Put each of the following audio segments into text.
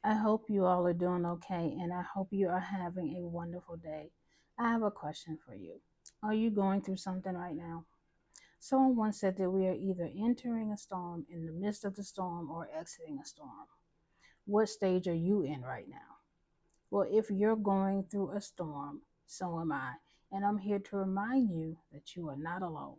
I hope you all are doing okay, and I hope you are having a wonderful day. I have a question for you. Are you going through something right now? Someone once said that we are either entering a storm, in the midst of the storm, or exiting a storm. What stage are you in right now? Well, if you're going through a storm, so am I, and I'm here to remind you that you are not alone.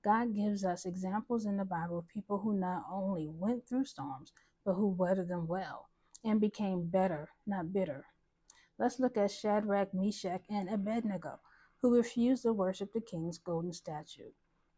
God gives us examples in the Bible of people who not only went through storms, but who weathered them well and became better, not bitter. Let's look at Shadrach, Meshach, and Abednego, who refused to worship the king's golden statue.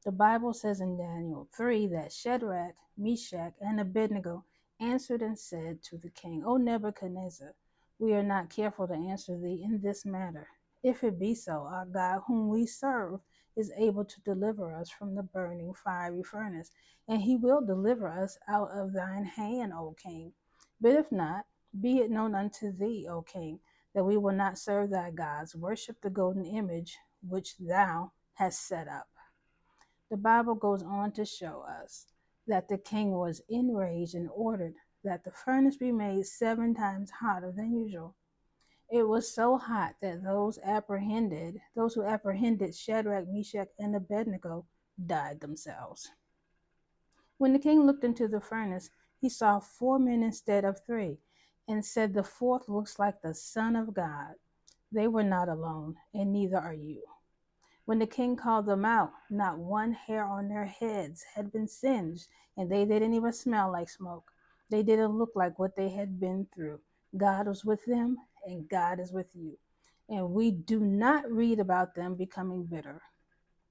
The Bible says in Daniel 3 that Shadrach, Meshach, and Abednego answered and said to the king, O Nebuchadnezzar, we are not careful to answer thee in this matter. If it be so, our God, whom we serve, is able to deliver us from the burning fiery furnace, and he will deliver us out of thine hand, O king. But if not, be it known unto thee, O king, that we will not serve thy gods, worship the golden image which thou hast set up. The Bible goes on to show us that the king was enraged and ordered that the furnace be made 7 times hotter than usual. It was so hot that those who apprehended Shadrach, Meshach, and Abednego died themselves. When the king looked into the furnace, he saw 4 men instead of 3, and said, the fourth looks like the Son of God. They were not alone, and neither are you. When the king called them out, not one hair on their heads had been singed, and they didn't even smell like smoke. They didn't look like what they had been through. God was with them, and God is with you. And we do not read about them becoming bitter.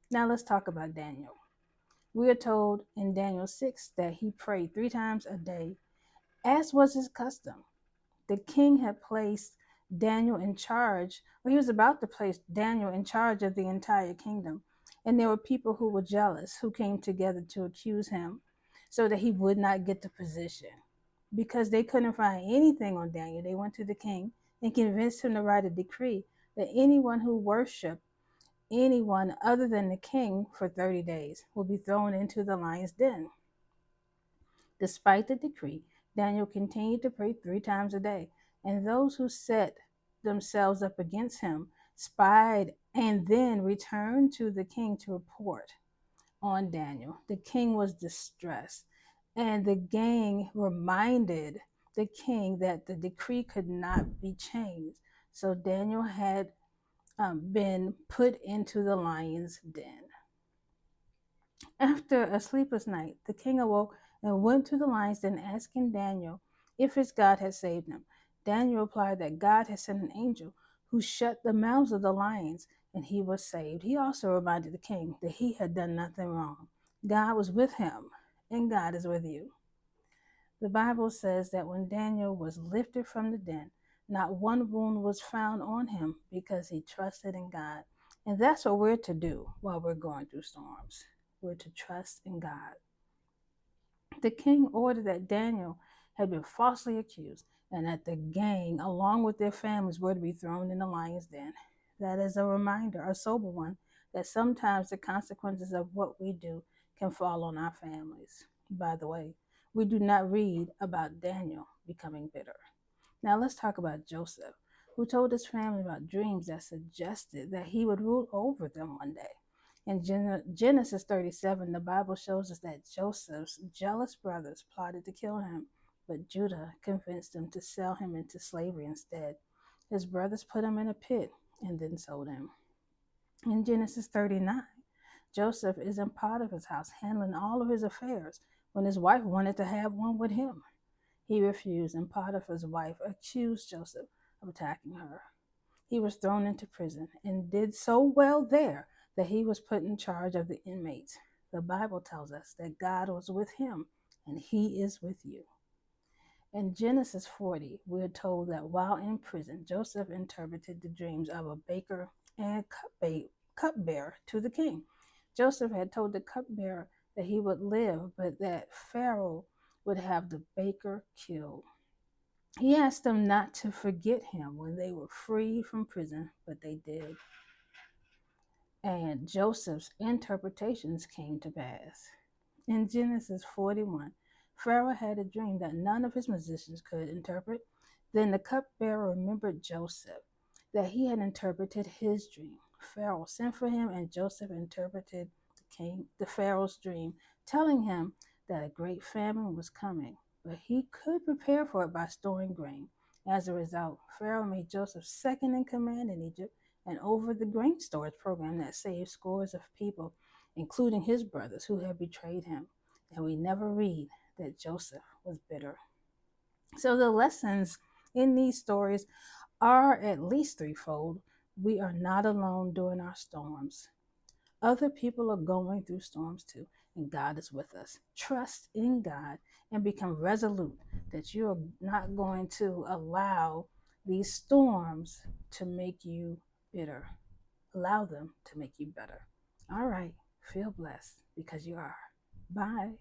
Now let's talk about Daniel. We are told in Daniel 6 that he prayed 3 times a day, as was his custom. The king had placed Daniel in charge, or he was about to place Daniel in charge of the entire kingdom. And there were people who were jealous who came together to accuse him so that he would not get the position. Because they couldn't find anything on Daniel, they went to the king and convinced him to write a decree that anyone who worshiped anyone other than the king for 30 days will be thrown into the lion's den. Despite the decree, Daniel continued to pray 3 times a day, and those who set themselves up against him spied and then returned to the king to report on Daniel. The king was distressed, and the gang reminded the king that the decree could not be changed. So Daniel had been put into the lion's den. After a sleepless night, the king awoke and went to the lion's den, asking Daniel if his God had saved him. Daniel replied that God had sent an angel who shut the mouths of the lions, and he was saved. He also reminded the king that he had done nothing wrong. God was with him, and God is with you. The Bible says that when Daniel was lifted from the den, not one wound was found on him because he trusted in God. And that's what we're to do while we're going through storms. We're to trust in God. The king ordered that Daniel had been falsely accused and that the gang, along with their families, were to be thrown in the lion's den. That is a reminder, a sober one, that sometimes the consequences of what we do can fall on our families. By the way, we do not read about Daniel becoming bitter. Now let's talk about Joseph, who told his family about dreams that suggested that he would rule over them one day. In Genesis 37, the Bible shows us that Joseph's jealous brothers plotted to kill him, but Judah convinced them to sell him into slavery instead. His brothers put him in a pit and then sold him. In Genesis 39, Joseph is in Potiphar's house handling all of his affairs when his wife wanted to have one with him. He refused, and Potiphar's wife accused Joseph of attacking her. He was thrown into prison and did so well there that he was put in charge of the inmates. The Bible tells us that God was with him and he is with you. In Genesis 40, we are told that while in prison, Joseph interpreted the dreams of a baker and cupbearer to the king. Joseph had told the cupbearer that he would live, but that Pharaoh would have the baker killed. He asked them not to forget him when they were free from prison, but they did. And Joseph's interpretations came to pass. In Genesis 41, Pharaoh had a dream that none of his musicians could interpret. Then the cupbearer remembered Joseph, that he had interpreted his dream. Pharaoh sent for him, and Joseph interpreted the Pharaoh's dream, telling him that a great famine was coming, but he could prepare for it by storing grain. As a result, Pharaoh made Joseph second in command in Egypt and over the grain storage program that saved scores of people, including his brothers who had betrayed him. And we never read that Joseph was bitter. So the lessons in these stories are at least threefold. We are not alone during our storms. Other people are going through storms too, and God is with us. Trust in God and become resolute that you are not going to allow these storms to make you bitter. Allow them to make you better. All right, feel blessed because you are. Bye.